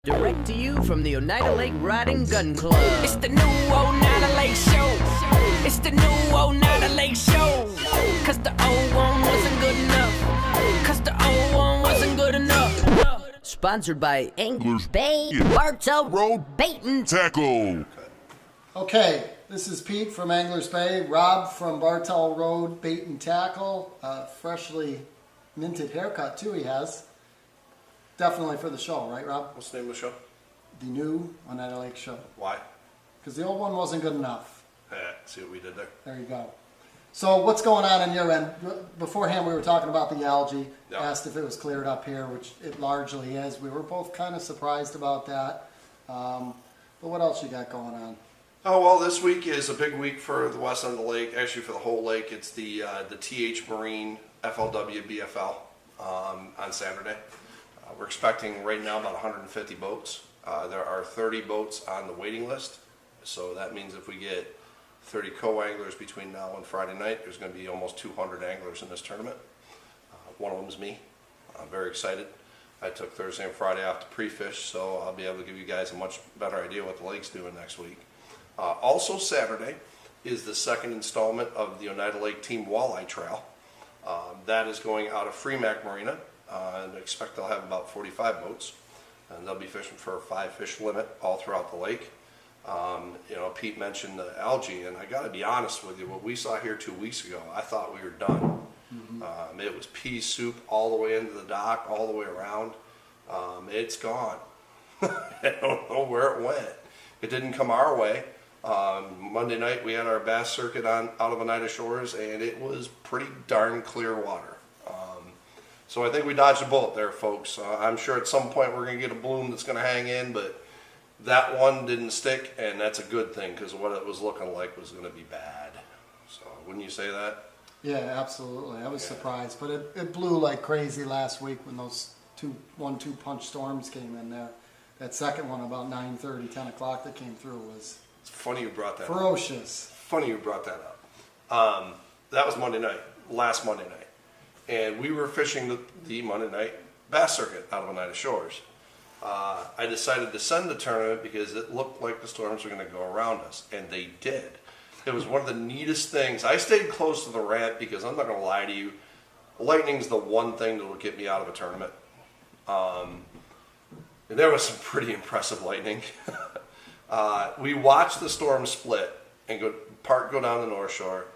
Direct to you from the Oneida Lake Riding Gun Club. It's the new Oneida Lake Show. It's the new Oneida Lake Show. Cause the old one wasn't good enough. Cause the old one wasn't good enough. Sponsored by Anglers Bay, Bartow Road Bait and Tackle. Okay, this is Pete from Anglers Bay, Rob from Bartow Road Bait and Tackle. Freshly minted haircut too he has. Definitely for the show, right Rob? What's the name of the show? The new Oneida Lake Show. Why? Because the old one wasn't good enough. See what we did there? There you go. So what's going on your end? Beforehand we were talking about the algae. Yeah. Asked if it was cleared up here, which it largely is. We were both kind of surprised about that. But what else you got going on? Oh, well, this week is a big week for the west end of the lake, actually for the whole lake. It's the TH Marine FLW BFL on Saturday. We're expecting right now about 150 boats. There are 30 boats on the waiting list, so that means if we get 30 co-anglers between now and Friday night, there's going to be almost 200 anglers in this tournament. One of them is me. I'm very excited. I took Thursday and Friday off to pre-fish, so I'll be able to give you guys a much better idea what the lake's doing next week. Also Saturday is the second installment of the Oneida Lake Team Walleye Trail. That is going out of Freemac Marina. And I expect they'll have about 45 boats, and they'll be fishing for a 5-fish limit all throughout the lake. Pete mentioned the algae, and I got to be honest with you, what we saw here 2 weeks ago, I thought we were done. Mm-hmm. It was pea soup all the way into the dock, all the way around. It's gone. I don't know where it went. It didn't come our way. Monday night we had our bass circuit out of Oneida Shores, and it was pretty darn clear water. So I think we dodged a bullet there, folks. I'm sure at some point we're going to get a bloom that's going to hang in, but that one didn't stick, and that's a good thing because what it was looking like was going to be bad. So wouldn't you say that? Yeah, absolutely. I was surprised, but it blew like crazy last week when those 1-2 punch storms came in there. That second one about 9:30, 10 o'clock that came through was It's funny you brought that up. ferocious. Funny you brought that up. That was Monday night, last Monday night. And we were fishing the Monday night bass circuit out of Oneida Shores. I decided to send the tournament because it looked like the storms were going to go around us, and they did. It was one of the neatest things. I stayed close to the ramp because I'm not going to lie to you, lightning's the one thing that will get me out of a tournament. And there was some pretty impressive lightning. We watched the storm split and go down the North Shore.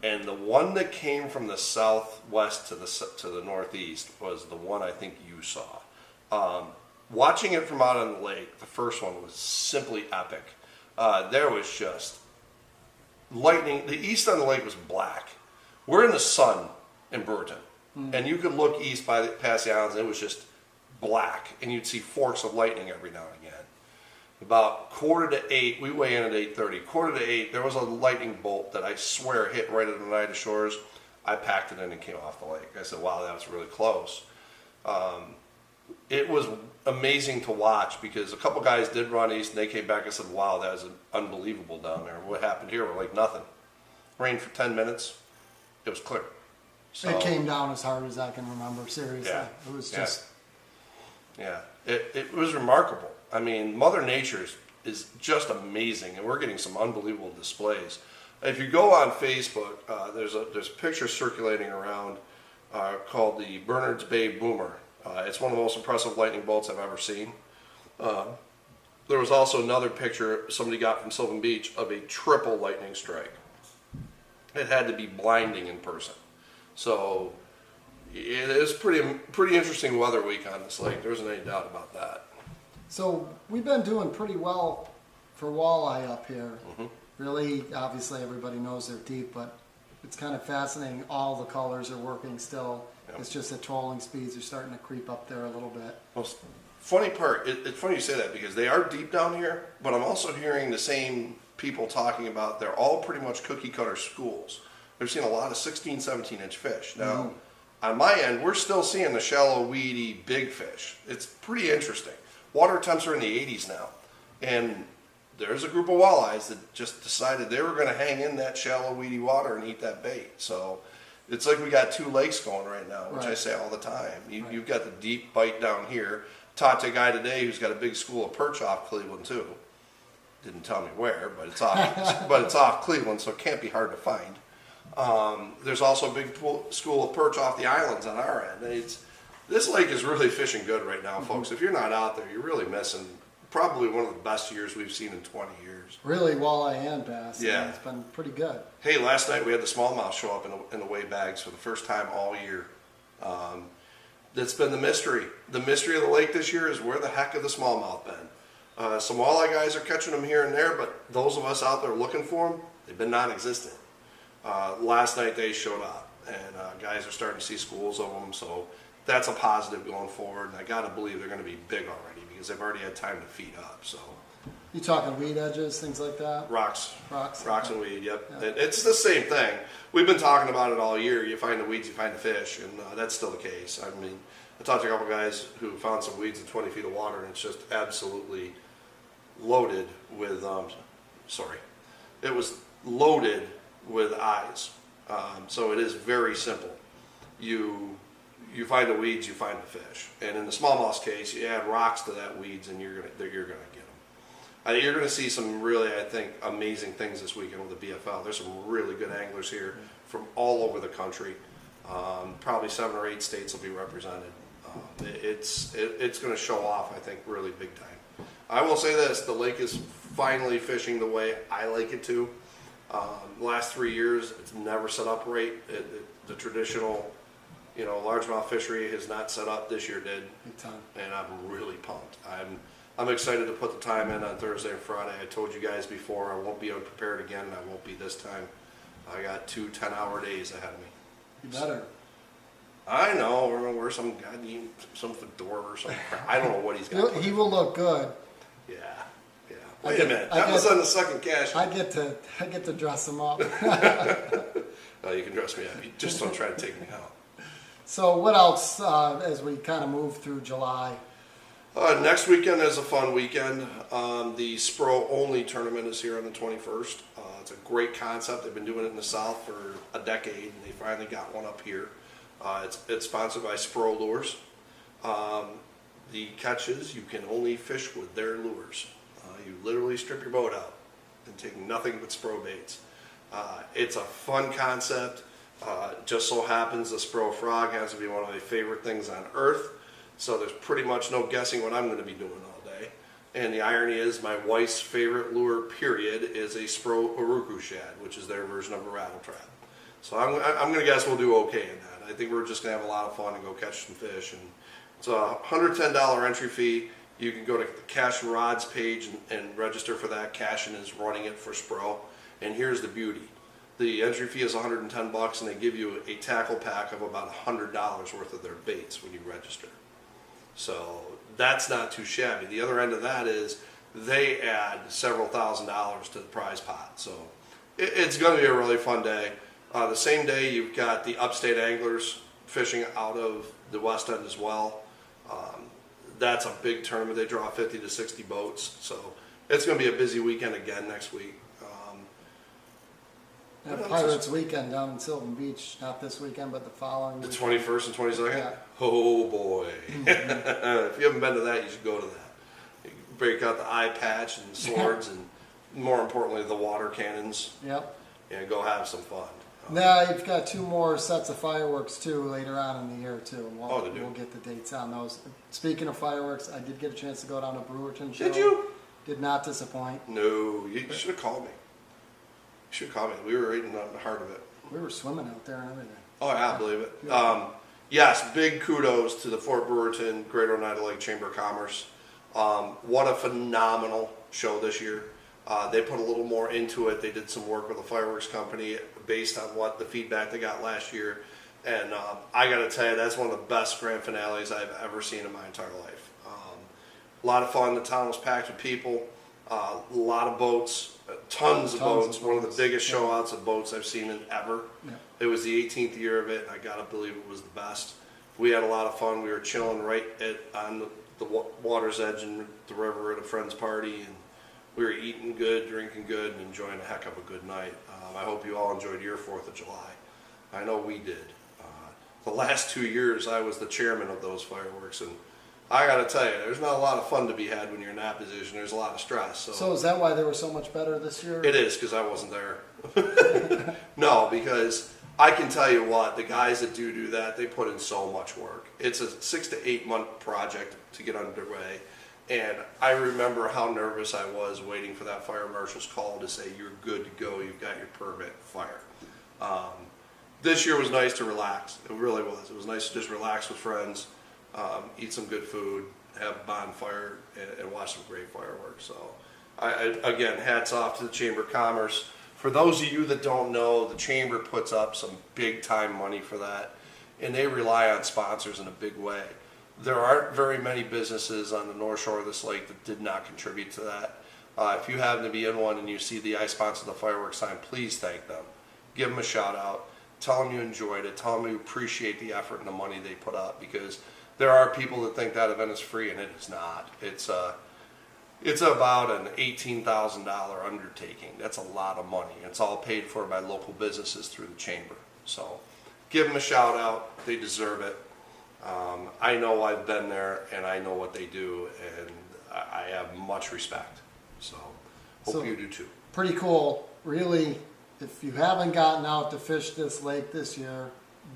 And the one that came from the southwest to the northeast was the one I think you saw. Watching it from out on the lake, the first one was simply epic. There was just lightning. The east on the lake was black. We're in the sun in Brewerton, and you could look east past the islands, and it was just black, and you'd see forks of lightning every now and again. About 7:45, we weigh in at 8:30. 7:45, there was a lightning bolt that I swear hit right at Oneida Shores. I packed it in and came off the lake. I said, wow, that was really close. It was amazing to watch because a couple guys did run east and they came back and said, wow, that was unbelievable down there. What happened here? We're like, nothing. Rained for 10 minutes. It was clear. So, It came down as hard as I can remember, seriously. Yeah. It was just... Yeah, it was remarkable. I mean, Mother Nature is just amazing, and we're getting some unbelievable displays. If you go on Facebook, there's a picture circulating around called the Bernards Bay Boomer. It's one of the most impressive lightning bolts I've ever seen. There was also another picture somebody got from Sylvan Beach of a triple lightning strike. It had to be blinding in person. So it is pretty interesting weather week on this lake. There isn't any doubt about that. So we've been doing pretty well for walleye up here. Mm-hmm. Really, obviously everybody knows they're deep, but it's kind of fascinating. All the colors are working still. Yep. It's just that trolling speeds are starting to creep up there a little bit. Well, funny part, it's funny you say that because they are deep down here, but I'm also hearing the same people talking about they're all pretty much cookie cutter schools. They've seen a lot of 16, 17-inch fish. Now, on my end, we're still seeing the shallow, weedy, big fish. It's pretty interesting. Water temps are in the 80s now, and there's a group of walleyes that just decided they were going to hang in that shallow, weedy water and eat that bait. So it's like we got two lakes going right now, which I say all the time. You've got the deep bite down here. Talked to a guy today who's got a big school of perch off Cleveland too. Didn't tell me where, but it's off, but it's off Cleveland, so it can't be hard to find. There's also a big school of perch off the islands on our end. This lake is really fishing good right now, folks. If you're not out there, you're really missing probably one of the best years we've seen in 20 years. Really, walleye and bass. Yeah. It's been pretty good. Hey, last night we had the smallmouth show up in the weigh bags for the first time all year. That's been the mystery. The mystery of the lake this year is where the heck have the smallmouth been? Some walleye guys are catching them here and there, but those of us out there looking for them, they've been non-existent. Last night they showed up, and guys are starting to see schools of them, so that's a positive going forward. And I got to believe they're going to be big already because they've already had time to feed up. So You talking weed edges, things like that? rocks Okay. and weed. Yep, Yeah. it's the same thing. We've been talking about it all year. You find the weeds, you find the fish, and that's still the case. I mean, I talked to a couple guys who found some weeds in 20 feet of water, and it's just absolutely loaded with. It was loaded with eyes. So it is very simple. You find the weeds, you find the fish, and in the smallmouth's case, you add rocks to that weeds, and you're gonna get them. You're gonna see some really, I think, amazing things this weekend with the BFL. There's some really good anglers here from all over the country. Probably 7 or 8 states will be represented. It's going to show off, I think, really big time. I will say this: the lake is finally fishing the way I like it to. The last 3 years, it's never set up right. The traditional, largemouth fishery has not set up. This year did, Big time. and I'm really pumped. I'm excited to put the time in on Thursday and Friday. I told you guys before I won't be unprepared again, and I won't be this time. I got 2 10-hour days ahead of me. You better. I know, we're gonna wear some some fedora or something. I don't know what he's got. He will look good. Yeah. Wait a minute, that was on the second cash. I get to dress him up. You can dress me up. You just don't try to take me out. So what else as we kind of move through July? Next weekend is a fun weekend. The Spro only tournament is here on the 21st. It's a great concept. They've been doing it in the South for a decade, and they finally got one up here. It's sponsored by Spro Lures. The catches, you can only fish with their lures. You literally strip your boat out and take nothing but Spro baits. It's a fun concept. Just so happens the Spro Frog has to be one of my favorite things on earth. So there's pretty much no guessing what I'm going to be doing all day. And the irony is my wife's favorite lure, period, is a Spro Uruku shad, which is their version of a rattle trap. So I'm going to guess we'll do okay in that. I think we're just going to have a lot of fun and go catch some fish. And it's a $110 entry fee. You can go to the Cash and Rods page and register for that. Cashin is running it for Spro. And here's the beauty. The entry fee is $110, and they give you a tackle pack of about $100 worth of their baits when you register. So that's not too shabby. The other end of that is they add several $1,000s to the prize pot. So it's going to be a really fun day. The same day, you've got the upstate anglers fishing out of the West End as well. That's a big tournament. They draw 50 to 60 boats. So it's going to be a busy weekend again next week. Pirates weekend down in Sylvan Beach, not this weekend, but the following The weekend. 21st and 22nd? Yeah. Oh boy. If you haven't been to that, you should go to that. You break out the eye patch and swords and more importantly the water cannons Yep. and go have some fun. Now you've got 2 more sets of fireworks too later on in the year too. And Oh, they do? we'll get the dates on those. Speaking of fireworks, I did get a chance to go down to Brewerton show. Did you? Did not disappoint. No, you should have called me. You should have called me. We were right in the heart of it. We were swimming out there and everything. Oh yeah, I believe it. Yes, big kudos to the Fort Brewerton Greater Oneida Lake Chamber of Commerce. What a phenomenal show this year. They put a little more into it. They did some work with a fireworks company based on what the feedback they got last year. And I got to tell you, that's one of the best grand finales I've ever seen in my entire life. A lot of fun. The town was packed with people. A lot of boats, tons of boats. One of the biggest show outs of boats I've seen in ever. Yeah. It was the 18th year of it, and I got to believe it was the best. We had a lot of fun. We were chilling right on the water's edge in the river at a friend's party, and we were eating good, drinking good, and enjoying a heck of a good night. I hope you all enjoyed your 4th of July. I know we did. The last 2 years, I was the chairman of those fireworks, and I got to tell you, there's not a lot of fun to be had when you're in that position. There's a lot of stress. So is that why they were so much better this year? It is, because I wasn't there. No, because I can tell you what, the guys that do that, they put in so much work. It's a 6 to 8 month project to get underway. And I remember how nervous I was waiting for that fire marshal's call to say, you're good to go, you've got your permit, fire. This year was nice to relax. It really was. It was nice to just relax with friends, eat some good food, have a bonfire, and watch some great fireworks. So, again, hats off to the Chamber of Commerce. For those of you that don't know, the Chamber puts up some big time money for that, and they rely on sponsors in a big way. There aren't very many businesses on the North Shore of this lake that did not contribute to that. If you happen to be in one and you see the I sponsor the fireworks sign, please thank them. Give them a shout out. Tell them you enjoyed it. Tell them you appreciate the effort and the money they put up, because there are people that think that event is free, and it is not. It's about an $18,000 undertaking. That's a lot of money. It's all paid for by local businesses through the Chamber. So give them a shout out. They deserve it. I know I've been there, and I know what they do, and I have much respect. So hope you do too. Pretty cool. Really, if you haven't gotten out to fish this lake this year,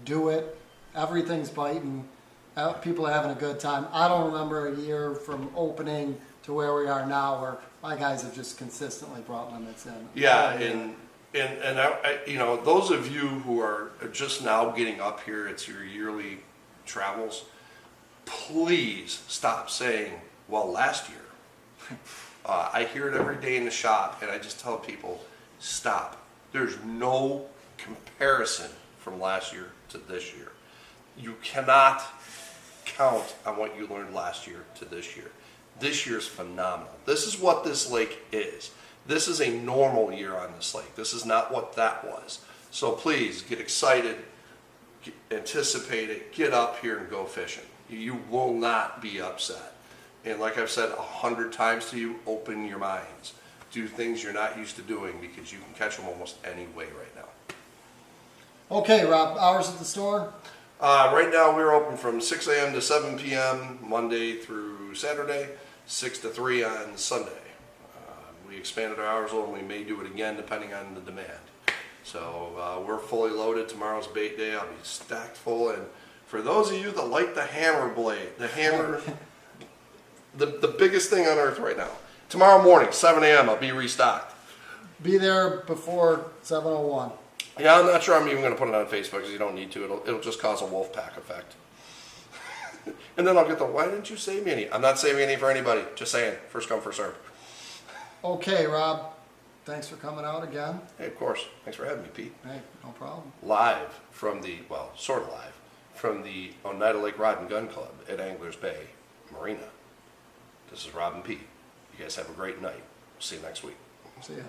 do it. Everything's biting. People are having a good time. I don't remember a year from opening to where we are now where my guys have just consistently brought limits in. Yeah, and you know, those of you who are just now getting up here, it's your yearly travels, please stop saying, well, last year. I hear it every day in the shop, and I just tell people, stop. There's no comparison from last year to this year. You cannot count on what you learned last year to this year. This year's phenomenal. This is what this lake is. This is a normal year on this lake. This is not what that was. So please get excited, anticipate it, get up here and go fishing. You will not be upset. And like I've said 100 times to you, open your minds. Do things you're not used to doing, because you can catch them almost any way right now. Okay, Rob, hours at the store? Right now we're open from 6 a.m. to 7 p.m. Monday through Saturday, 6 to 3 on Sunday. We expanded our hours a little, and we may do it again depending on the demand. So we're fully loaded. Tomorrow's bait day. I'll be stacked full. And for those of you that like the hammer blade, the hammer, the biggest thing on earth right now. Tomorrow morning, 7 a.m., I'll be restocked. Be there before 7:01. Yeah, I'm not sure I'm even going to put it on Facebook, because you don't need to. It'll just cause a wolf pack effect. And then I'll get the, why didn't you save me any? I'm not saving any for anybody. Just saying. First come, first serve. Okay, Rob. Thanks for coming out again. Hey, of course. Thanks for having me, Pete. Hey, no problem. Live from the, well, sort of live, from the Oneida Lake Rod and Gun Club at Anglers Bay Marina. This is Rob and Pete. You guys have a great night. See you next week. See ya.